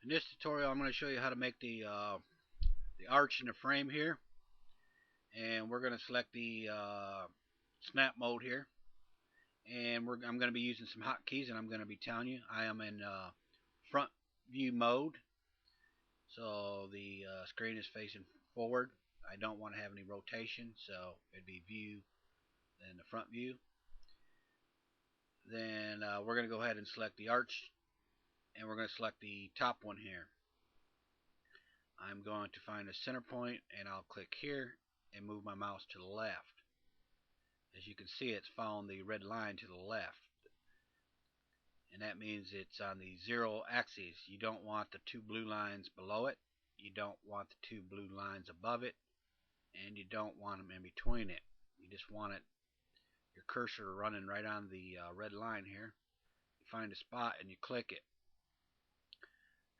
In this tutorial, I'm going to show you how to make the arch in the frame here, and we're going to select the snap mode here, and I'm going to be using some hotkeys, and I'm going to be telling you I am in front view mode, so the screen is facing forward. I don't want to have any rotation, so it'd be view then the front view. Then we're going to go ahead and select the arch, and we're going to select the top one here. I'm going to find a center point, and I'll click here and move my mouse to the left. As you can see, it's following the red line to the left, and that means it's on the 0 axis. You don't want the two blue lines below it, you don't want the two blue lines above it, and you don't want them in between it. You just want it, your cursor running right on the red line here. You find a spot and you click it.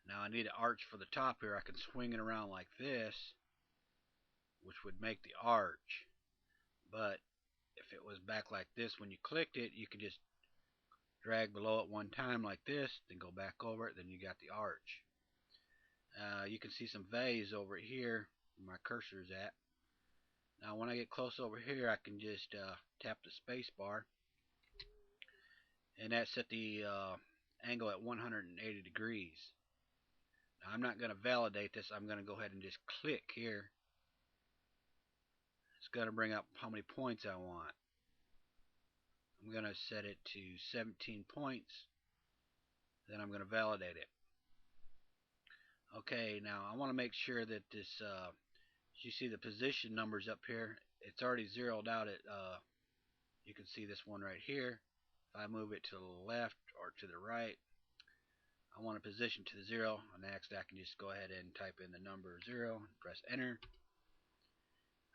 Now I need an arch for the top here. I can swing it around like this, which would make the arch. But if it was back like this when you clicked it, you could just drag below it one time like this, then go back over it, then you got the arch. You can see some values over here where my cursor is at. Now when I get close over here, I can just tap the space bar, and that set the angle at 180 degrees. Now I'm not going to validate this. I'm going to go ahead and just click here. It's going to bring up how many points I want. I'm going to set it to 17 points. Then I'm going to validate it. Okay, now I want to make sure that this, you see the position numbers up here, it's already zeroed out at, you can see this one right here. If I move it to the left or to the right, I want to position to the 0. And next I can just go ahead and type in the number 0 and press enter.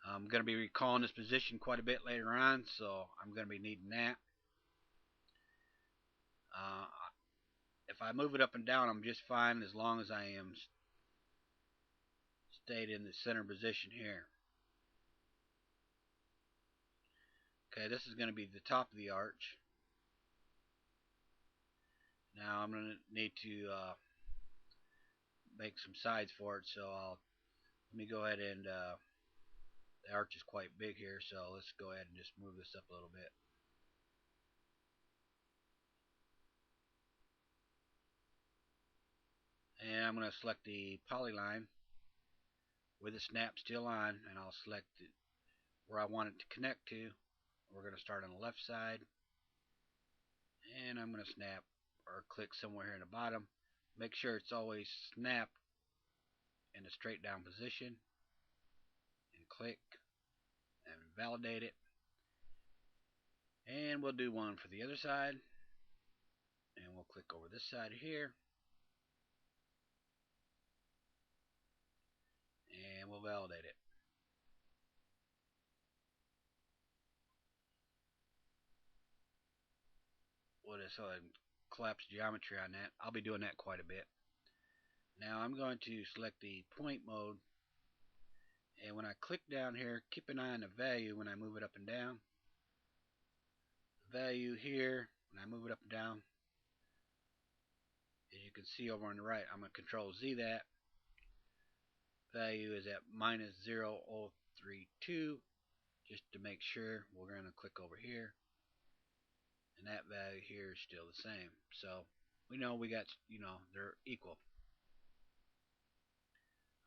I'm going to be recalling this position quite a bit later on, so I'm going to be needing that. If I move it up and down, I'm just fine as long as I am stayed in the center position here. Okay, this is going to be the top of the arch. Now I'm going to need to make some sides for it, so let me go ahead and the arch is quite big here, so let's go ahead and just move this up a little bit. And I'm going to select the polyline with the snap still on, and I'll select where I want it to connect to. We're going to start on the left side, and I'm going to snap or click somewhere here in the bottom. Make sure it's always snapped in a straight down position, and click and validate it. And we'll do one for the other side, and we'll click over this side here, and we'll validate it. We'll just collapse geometry on that. I'll be doing that quite a bit. Now I'm going to select the point mode, and when I click down here, keep an eye on the value when I move it up and down. The value here, when I move it up and down, as you can see over on the right, I'm going to control Z that. Value is at -0.032. Just to make sure, we're going to click over here, and that value here is still the same. So we know we got, they're equal.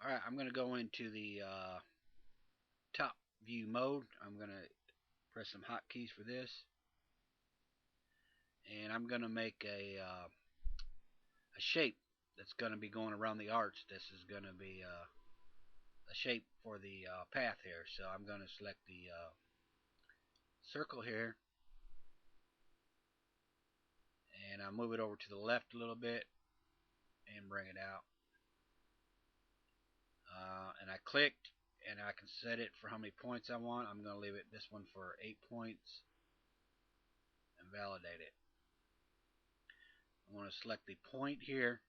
Alright, I'm going to go into the top view mode. I'm going to press some hotkeys for this, and I'm going to make a shape that's going to be going around the arch. This is going to be a shape for the path here. So I'm going to select the circle here, and I'll move it over to the left a little bit and bring it out. And I clicked, and I can set it for how many points I want. I'm going to leave it this one for 8 points and validate it. I want to select the point here.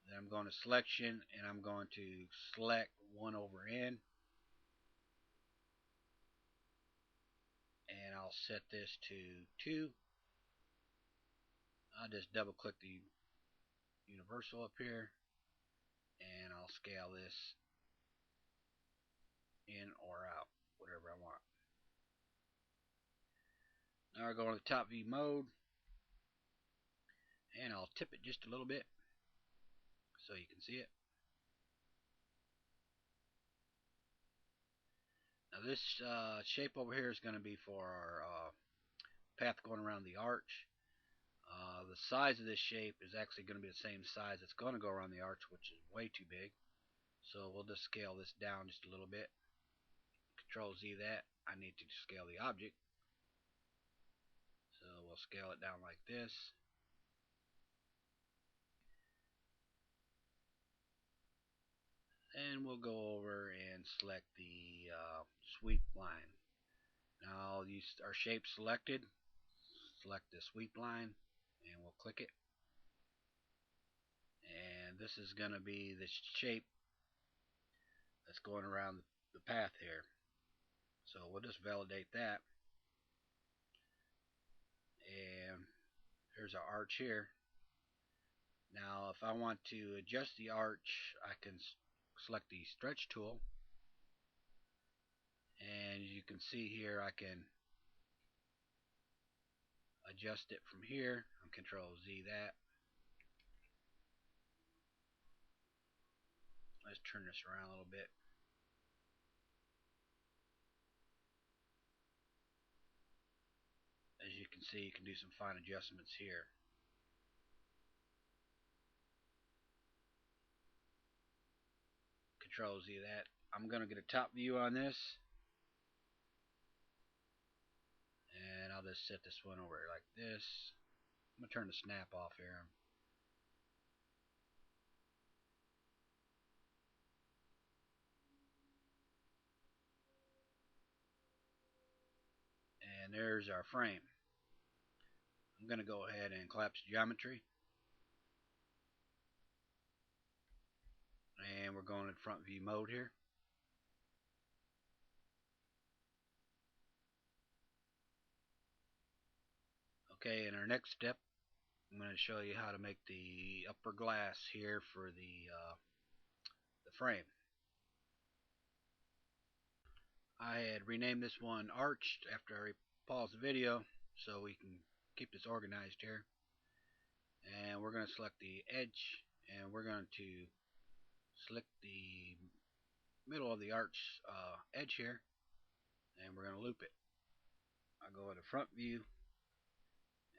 Then I'm going to selection, and I'm going to select 1 over N, and I'll set this to 2. I'll just double click the reversal up here, and I'll scale this in or out, whatever I want. Now I go to the top view mode, and I'll tip it just a little bit so you can see it. Now this shape over here is going to be for our path going around the arch. The size of this shape is actually going to be the same size it's going to go around the arch, which is way too big. So we'll just scale this down just a little bit. Control Z that. I need to scale the object. So we'll scale it down like this. And we'll go over and select the sweep line. Now I'll use our shape selected. Select the sweep line and we'll click it. And this is going to be the shape that's going around the path here. So we'll just validate that. And here's our arch here. Now if I want to adjust the arch, I can select the stretch tool, and you can see here I can adjust it from here. I'll Control Z that. Let's turn this around a little bit. As you can see, you can do some fine adjustments here. Control Z that. I'm going to get a top view on this, and I'll just set this one over like this. I'm going to turn the snap off here. And there's our frame. I'm going to go ahead and collapse geometry. And we're going in front view mode here. Okay, in our next step, I'm going to show you how to make the upper glass here for the frame. I had renamed this one Arched after I paused the video so we can keep this organized here. And we're going to select the edge, and we're going to select the middle of the arch edge here, and we're going to loop it. I'll go to front view,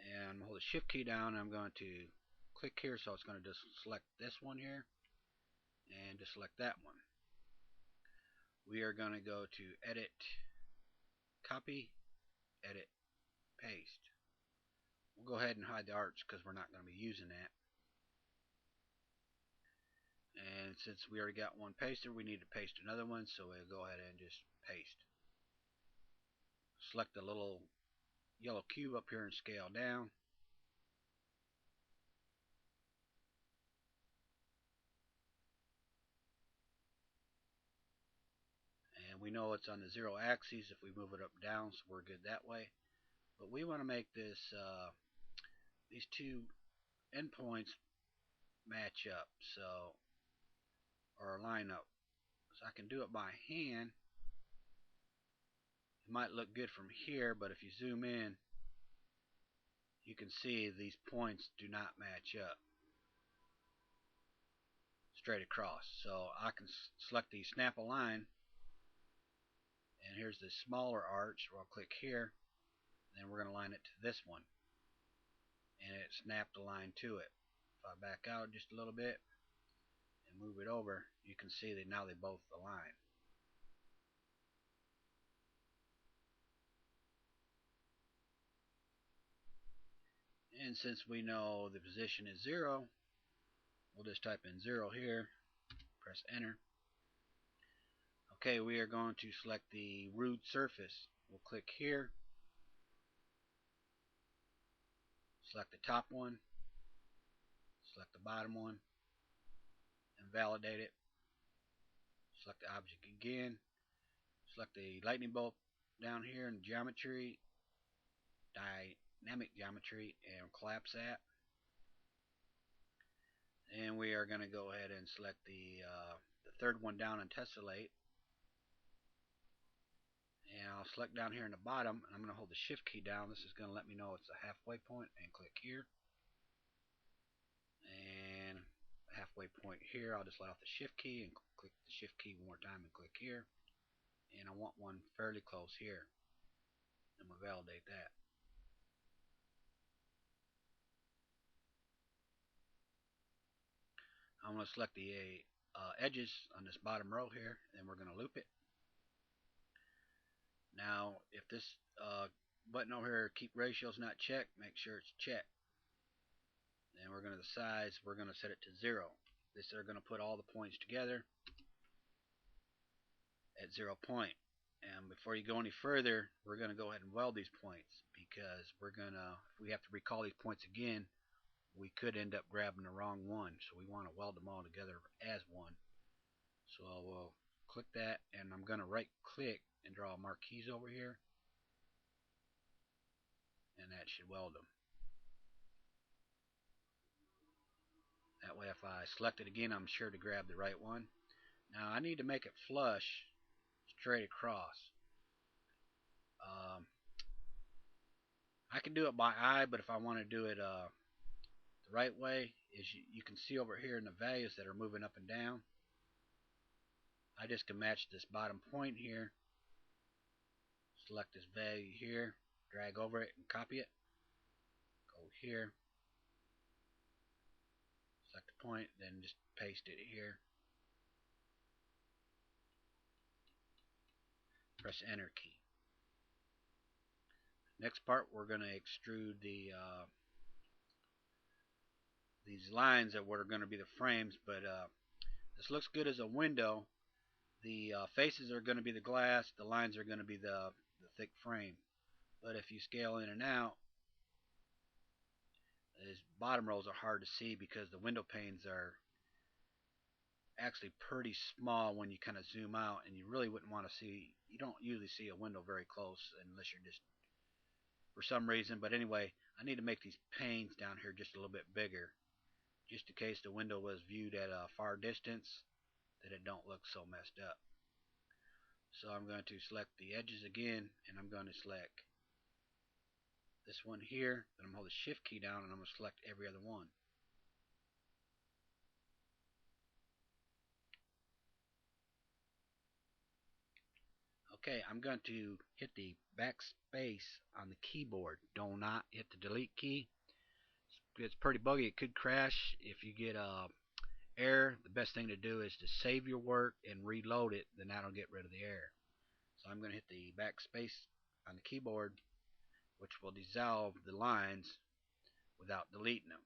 and hold the shift key down, and I'm going to click here, so it's going to just select this one here, and just select that one. We are going to go to edit, copy, edit, paste. We'll go ahead and hide the arch because we're not going to be using that. And since we already got one pasted, we need to paste another one, so we'll go ahead and just paste. Select the little yellow cube up here and scale down. And we know it's on the 0 axis if we move it up down, so we're good that way. But we want to make this these two endpoints match up, so or line up. So I can do it by hand. It might look good from here, but if you zoom in, you can see these points do not match up straight across. So I can select the snap a line, and here's the smaller arch. I'll click here, then we're going to line it to this one, and it snapped a line to it. If I back out just a little bit and move it over, you can see that now they both align. And since we know the position is 0, we'll just type in 0 here, press enter. Okay, we are going to select the root surface. We'll click here, select the top one, select the bottom one, and validate it. Select the object again, select the lightning bolt down here in geometry, dynamic geometry, and collapse that. And we are going to go ahead and select the third one down and tessellate. And I'll select down here in the bottom, and I'm going to hold the shift key down. This is going to let me know it's a halfway point, and click here. And the halfway point here, I'll just let off the shift key and click the shift key one more time and click here. And I want one fairly close here. And we'll validate that. I'm going to select the edges on this bottom row here, and we're going to loop it. Now, if this button over here, keep ratios not checked, make sure it's checked. And we're going to the size, we're going to set it to 0. This is going to put all the points together at 0 point. And before you go any further, we're going to go ahead and weld these points, because we're going to, if we have to recall these points again, we could end up grabbing the wrong one. So we want to weld them all together as one. So we'll click that, and I'm going to right click and draw marquees over here, and that should weld them. That way if I select it again, I'm sure to grab the right one. Now I need to make it flush straight across. I can do it by eye, but if I want to do it the right way, is you can see over here in the values that are moving up and down. I just can match this bottom point here, select this value here, drag over it and copy it, go here, select the point, then just paste it here, press enter key. Next part, we're going to extrude these lines that were going to be the frames, but this looks good as a window. The faces are going to be the glass, the lines are going to be the thick frame. But if you scale in and out, these bottom rows are hard to see because the window panes are actually pretty small when you kind of zoom out, and you really wouldn't want to see, you don't usually see a window very close unless you're just, for some reason. But anyway, I need to make these panes down here just a little bit bigger, just in case the window was viewed at a far distance, that it don't look so messed up. So I'm going to select the edges again, and I'm going to select this one here, then I'm going to hold the shift key down, and I'm going to select every other one. Okay, I'm going to hit the backspace on the keyboard. Do not hit the delete key. It's pretty buggy. It could crash. If you get a error, the best thing to do is to save your work and reload it. Then that'll get rid of the error. So I'm going to hit the backspace on the keyboard, which will dissolve the lines without deleting them.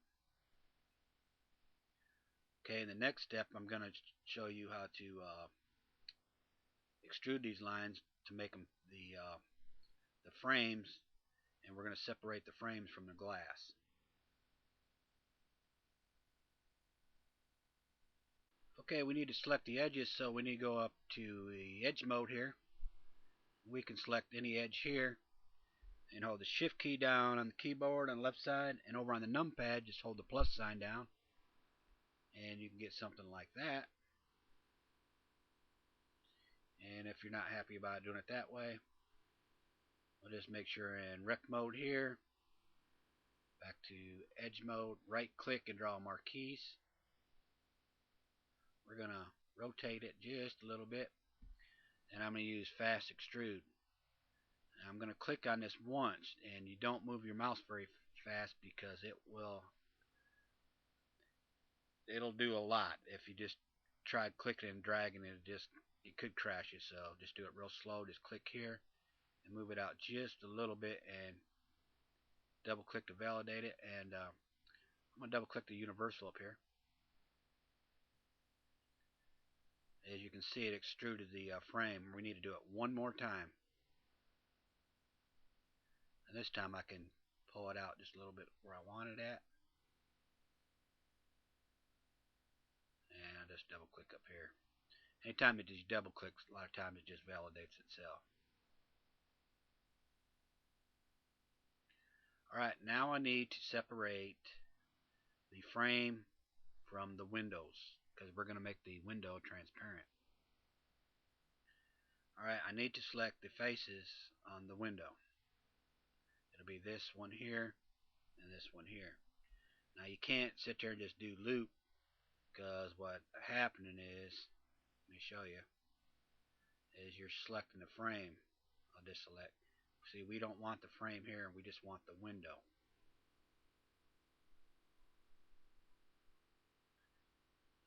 Okay, in the next step, I'm going to show you how to extrude these lines to make them the frames, and we're going to separate the frames from the glass. Okay, we need to select the edges, so we need to go up to the edge mode here. We can select any edge here and hold the shift key down on the keyboard on the left side, and over on the numpad just hold the plus sign down, and you can get something like that. And if you're not happy about doing it that way, we'll just make sure in rec mode here, back to edge mode, right click and draw marquees. We're going to rotate it just a little bit, and I'm going to use fast extrude. And I'm going to click on this once, and you don't move your mouse very fast because it'll do a lot. If you just tried clicking and dragging it, it could crash you. So just do it real slow. Just click here and move it out just a little bit, and double click to validate it. And I'm going to double click the universal up here. As you can see, it extruded the frame. We need to do it one more time. And this time I can pull it out just a little bit where I want it at. And I'll just double click up here. Anytime it just double clicks, a lot of times it just validates itself. Alright, now I need to separate the frame from the windows because we're going to make the window transparent. Alright, I need to select the faces on the window. It'll be this one here and this one here. Now you can't sit there and just do loop, because what happening is, let me show you, is you're selecting the frame. I'll just select. See, we don't want the frame here, we just want the window.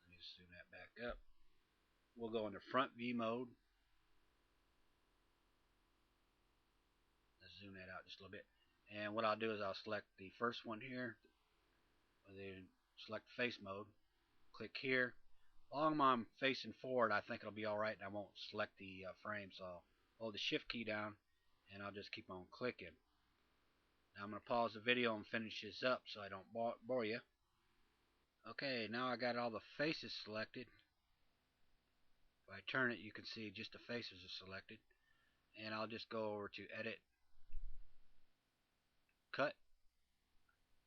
Let me zoom that back up. We'll go into front view mode. Let's zoom that out just a little bit. And what I'll do is I'll select the first one here, then select face mode, click here. Long as I'm facing forward, I think it'll be alright and I won't select the frame, so I'll hold the shift key down and I'll just keep on clicking. Now I'm going to pause the video and finish this up so I don't bore you. Okay, now I got all the faces selected. If I turn it, you can see just the faces are selected. And I'll just go over to Edit, Cut.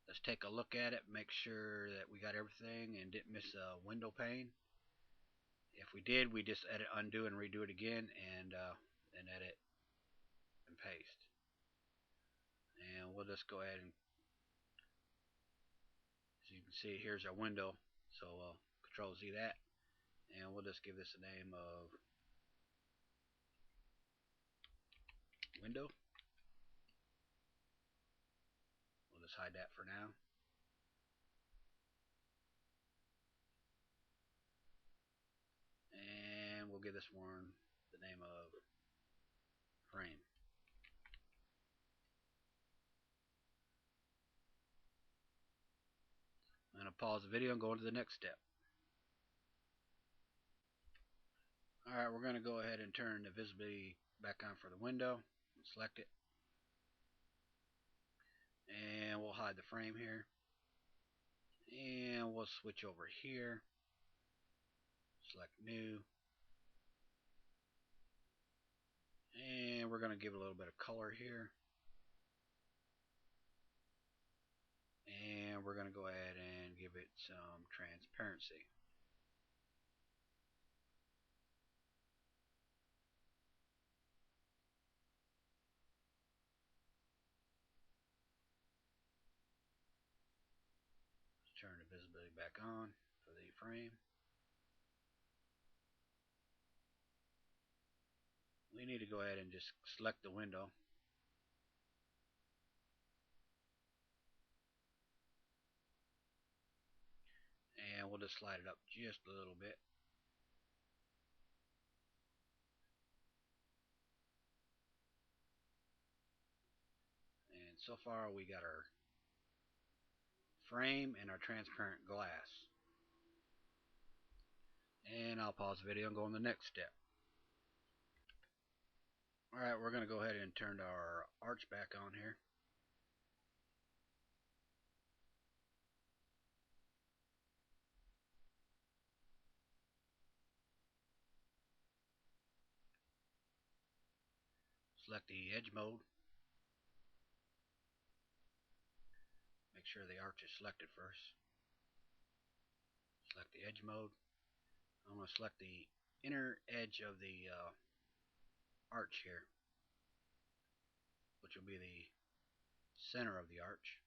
Let's take a look at it, make sure that we got everything and didn't miss a window pane. If we did, we just edit, undo, and redo it again, and then edit and paste. And we'll just go ahead and, as you can see, here's our window. So Control Z that, and we'll just give this a name of window. We'll just hide that for now. And we'll give this one the name of frame. I'm going to pause the video and go into the next step. Alright, we're going to go ahead and turn the visibility back on for the window. Select it. And we'll hide the frame here. And we'll switch over here. Select new. And we're going to give it a little bit of color here. And we're going to go ahead and give it some transparency. Let's turn the visibility back on for the frame. We need to go ahead and just select the window. And we'll just slide it up just a little bit. And so far we got our frame and our transparent glass. And I'll pause the video and go on the next step. Alright, we're going to go ahead and turn our arch back on here. Select the edge mode. Make sure the arch is selected first. Select the edge mode. I'm going to select the inner edge of the arch here, which will be the center of the arch.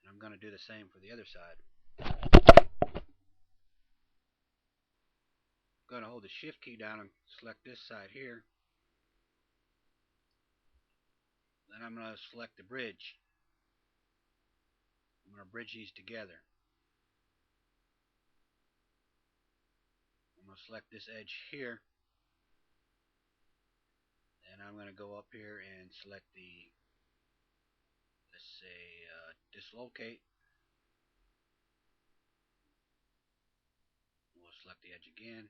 And I'm going to do the same for the other side. I'm going to hold the shift key down and select this side here. Then I'm going to select the bridge. I'm going to bridge these together. I'm going to select this edge here. And I'm going to go up here and select the, let's say, dislocate. We'll select the edge again.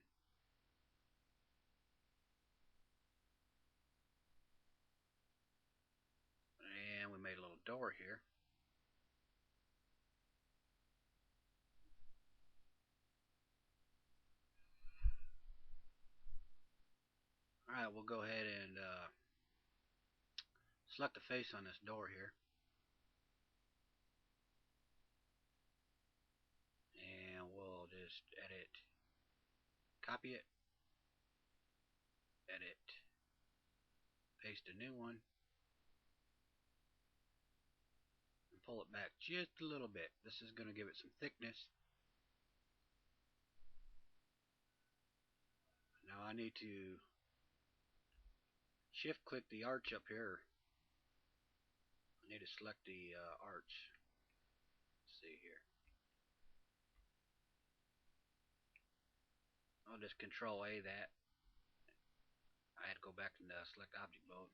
And we made a little door here. Alright, we'll go ahead and select the face on this door here. And we'll just edit, copy it, edit, paste a new one, and pull it back just a little bit. This is going to give it some thickness. Now I need to shift click the arch up here. I need to select the arch. Let's see here. I'll just control A that. I had to go back and select object mode.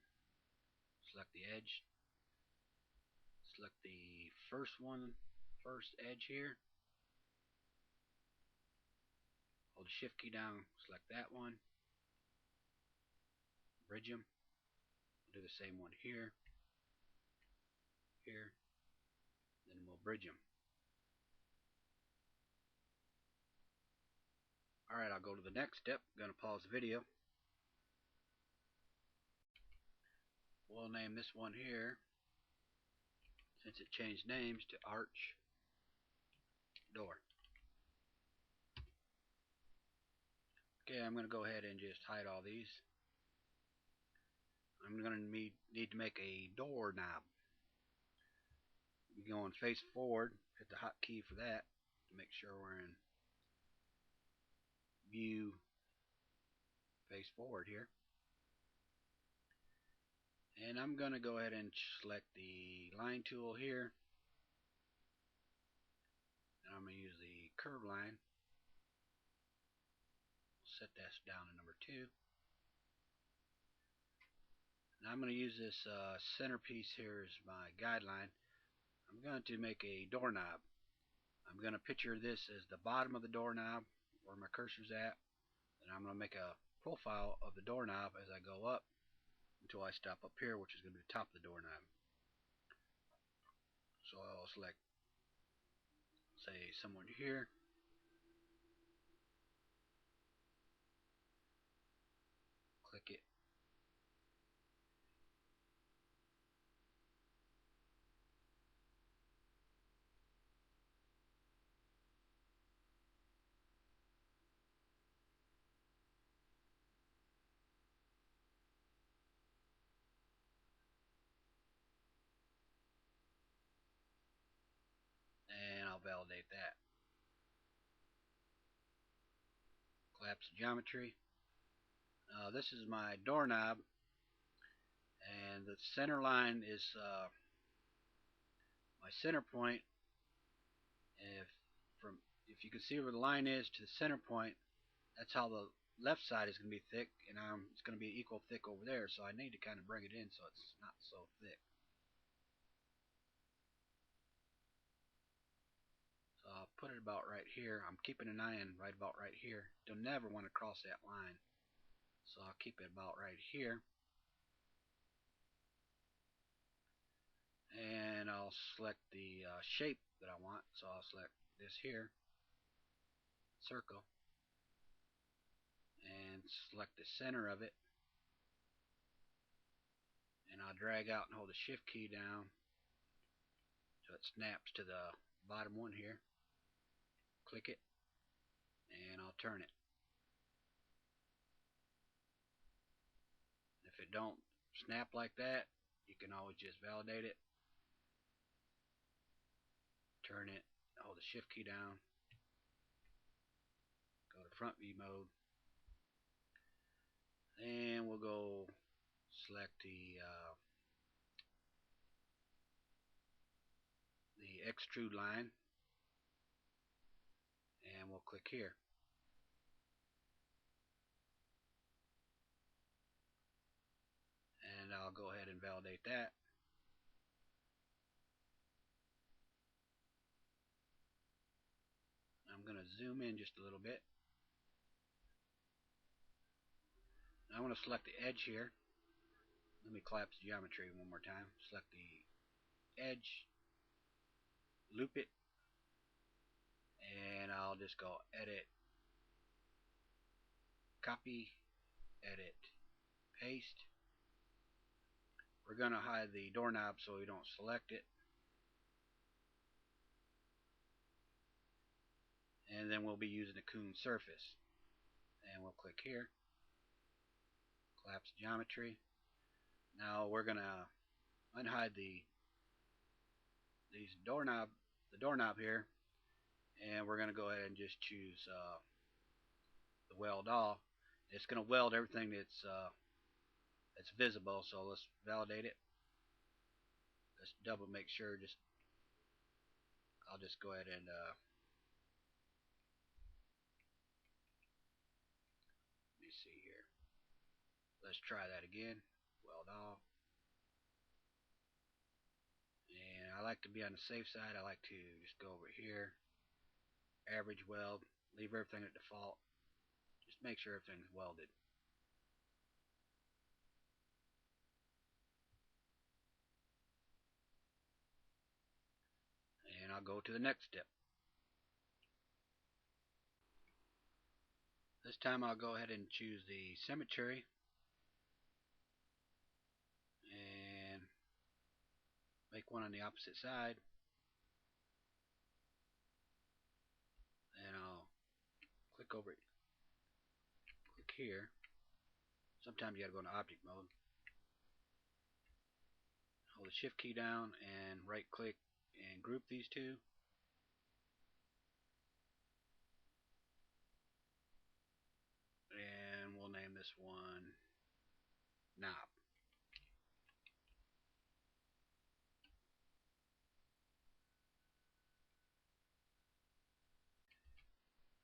Select the edge. Select the first edge here. Hold the shift key down, select that one. Bridge them. Do the same one here. Here. Then we'll bridge them. Alright, I'll go to the next step. I'm going to pause the video. We'll name this one here, since it changed names, to arch door. Okay, I'm going to go ahead and just hide all these. I'm going to need to make a door knob. You're going face forward, hit the hotkey for that to make sure we're in view face forward here. And I'm going to go ahead and select the line tool here. And I'm going to use the curve line. Set that down to number 2. Now I'm going to use this centerpiece here as my guideline. I'm going to make a doorknob. I'm going to picture this as the bottom of the doorknob, where my cursor's at. And I'm going to make a profile of the doorknob as I go up until I stop up here, which is going to be the top of the doorknob. So I'll select, say, somewhere here. Click it. And I'll validate that. Collapse the geometry. This is my doorknob, and the center line is my center point. If you can see where the line is to the center point, that's how the left side is going to be thick, and it's going to be equal thick over there, so I need to kind of bring it in so it's not so thick. So I'll put it about right here. I'm keeping an eye on right about right here. You'll never want to cross that line, so I'll keep it about right here. And I'll select the shape that I want, so I'll select this here, circle, and select the center of it, and I'll drag out and hold the shift key down so it snaps to the bottom one here. Click it, and I'll turn it. If it don't snap like that, you can always just validate it, turn it, hold the shift key down, go to front view mode, and we'll go select the extrude line, and we'll click here. And I'll go ahead and validate that. I'm going to zoom in just a little bit. I want to select the edge here. Let me collapse the geometry one more time. Select the edge, loop it, and I'll just go edit, copy, edit, paste. We're going to hide the doorknob so we don't select it. and then we'll be using the Coon surface. And we'll click here, collapse geometry. Now we're gonna unhide the doorknob here, and we're gonna go ahead and just choose the weld all. It's gonna weld everything that's visible. So let's validate it. Let's double make sure. I'll just go ahead and let me see here. Let's try that again. Weld all. And I like to be on the safe side. I like to just go over here, average weld, leave everything at default. Just make sure everything's welded. And I'll go to the next step. This time I'll go ahead and choose the symmetry and make one on the opposite side. And I'll click over it. Click here. Sometimes you gotta go into object mode. Hold the shift key down and right click and group these two. And we'll name this one knob.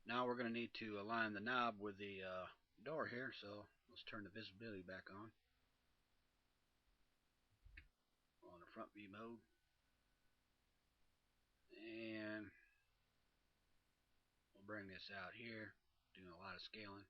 Now we're going to need to align the knob with the door here, so let's turn the visibility back on the front view mode. And we'll bring this out here, doing a lot of scaling.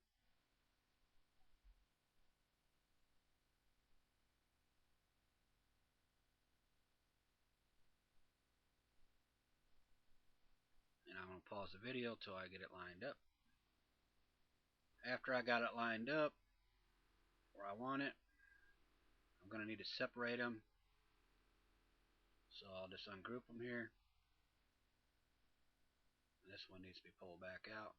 And I'm going to pause the video till I get it lined up. After I got it lined up where I want it, I'm going to need to separate them. So I'll just ungroup them here. This one needs to be pulled back out.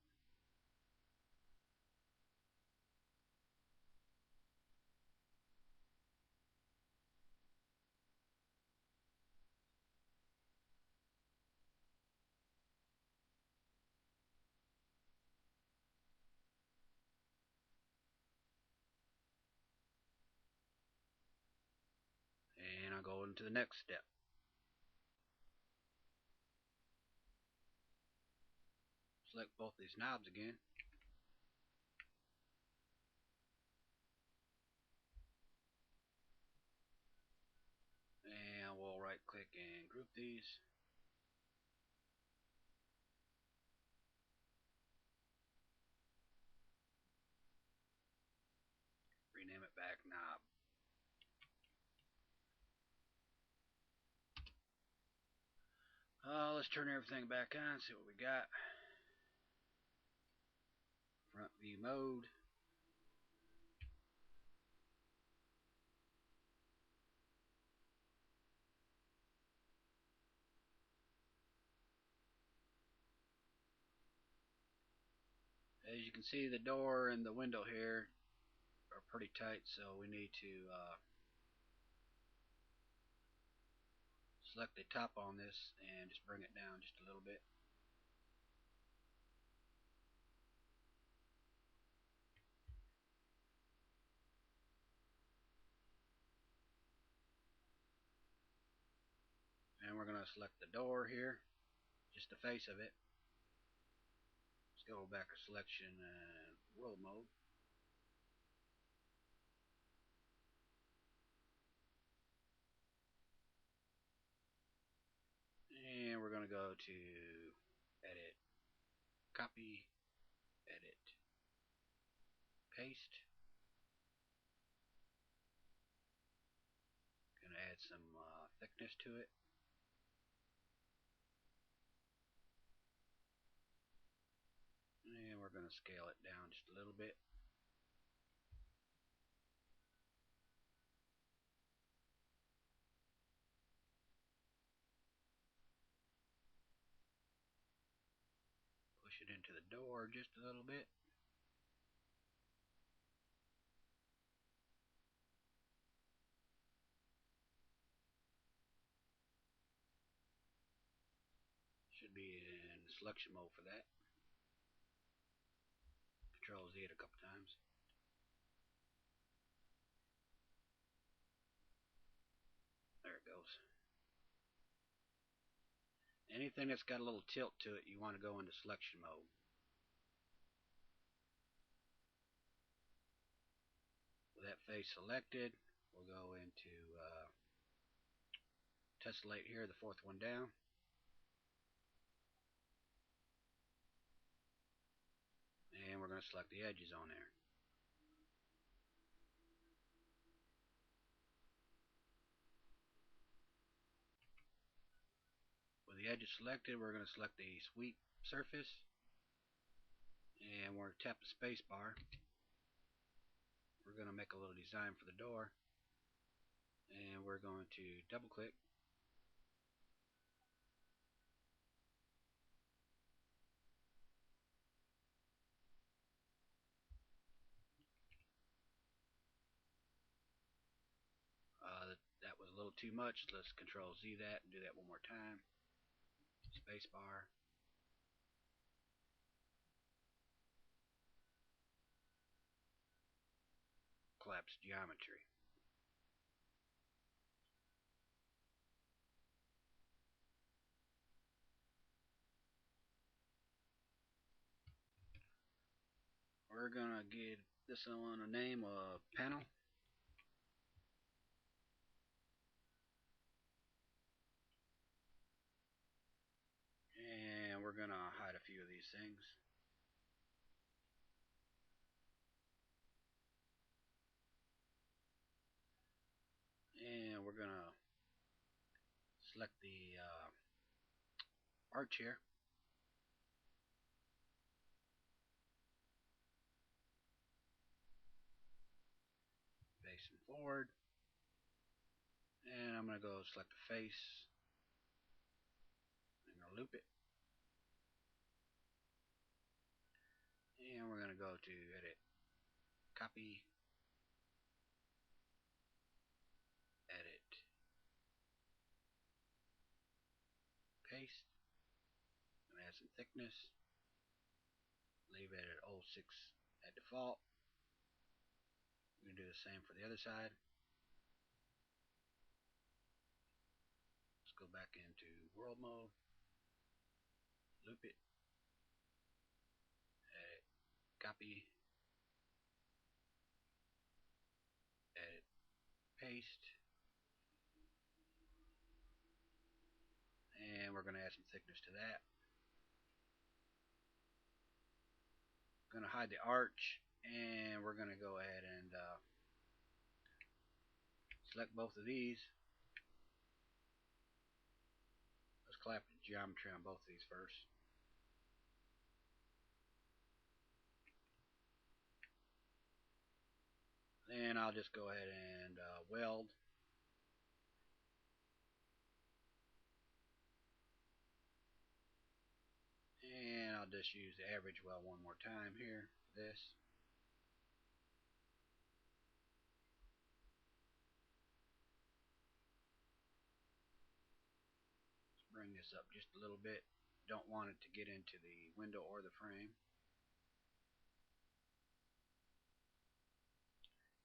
And I'll go into the next step. Select both these knobs again. And we'll right click and group these. Rename it back knob. Let's turn everything back on, see what we got. Front view mode. As you can see, the door and the window here are pretty tight, so we need to select the top on this and just bring it down just a little bit. And we're going to select the door here, just the face of it. Let's go back to selection and world mode. And we're going to go to edit, copy, edit, paste. Going to add some thickness to it. And we're going to scale it down just a little bit. Push it the door just a little bit. Should be in selection mode for that. Control Z it a couple times. There it goes. Anything that's got a little tilt to it, you want to go into selection mode. With that face selected, we'll go into tessellate here, the fourth one down. And we're going to select the edges on there. With the edges selected, we're going to select the sweep surface. And we're going to tap the space bar. We're going to make a little design for the door. And we're going to double click. That was a little too much. Let's Control Z that and do that one more time. Space bar. Collapse geometry. We're gonna give this one a name of panel. And we're gonna hide a few of these things. And we're gonna select the arch here. Facing forward. And I'm gonna go select the face. I'm gonna loop it. And we're gonna go to edit, copy, edit, paste. I'm gonna add some thickness. Leave it at 0.6 at default. We're gonna do the same for the other side. Let's go back into world mode. Loop it. Edit, copy, edit, paste. And we're going to add some thickness to that. We're going to hide the arch, and we're going to go ahead and select both of these. Let's collapse the geometry on both of these first. Then I'll just go ahead and weld. And I'll just use the average weld one more time here for this. Let's bring this up just a little bit. Don't want it to get into the window or the frame.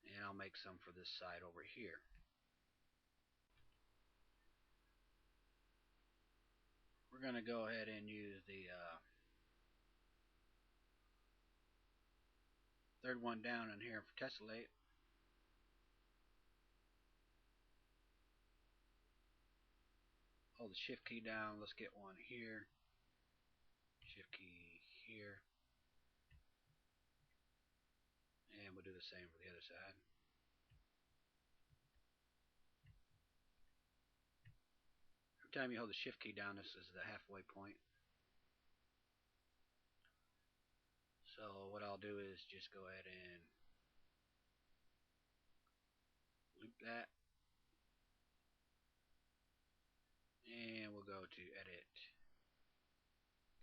And I'll make some for this side over here. We're going to go ahead and use the third one down in here for tessellate. Hold the shift key down. Let's get one here. Shift key here. And we'll do the same for the other side. Every time you hold the shift key down, this is the halfway point. So what I'll do is just go ahead and loop that. And we'll go to edit,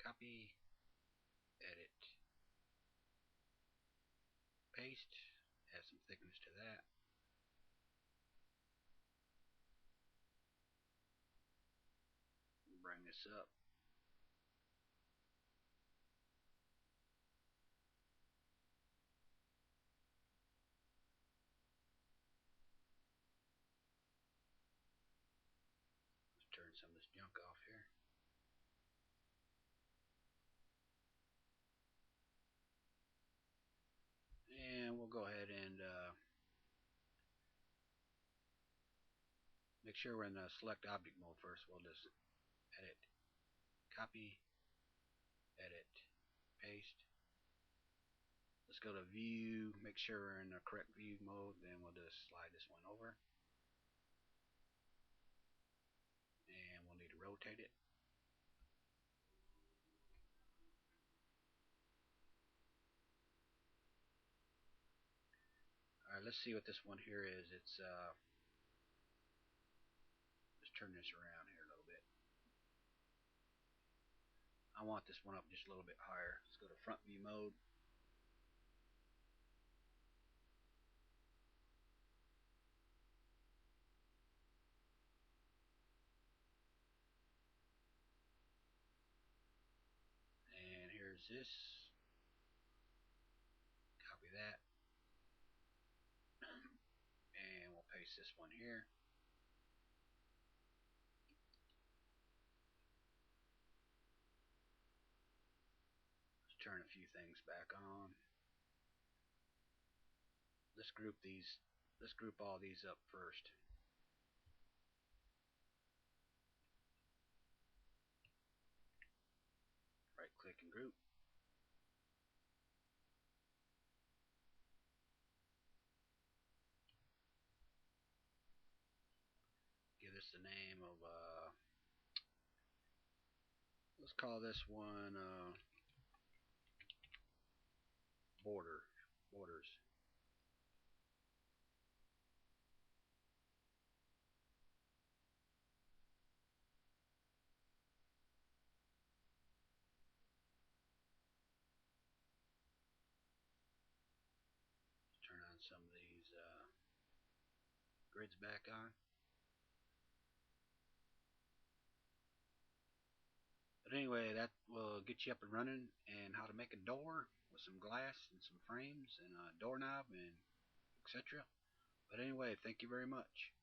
copy, edit, paste, add some thickness to that. Bring this up. Let's turn some of this junk off here. And we'll go ahead and make sure we're in the select object mode first. We'll just edit, copy, edit, paste. Let's go to view, make sure we're in the correct view mode, then we'll just slide this one over. And we'll need to rotate it. Alright, let's see what this one here is. It's let's turn this around here a little bit. I want this one up just a little bit higher. Let's go to front view mode. And here's this. Copy that. And we'll paste this one here. Let's turn a few things back on. Let's group all these up first. Right click and group. Give this the name of let's call this one borders. Turn on some of these grids back on. But anyway, that will get you up and running, and how to make a door with some glass and some frames and a doorknob and etc. But anyway, thank you very much.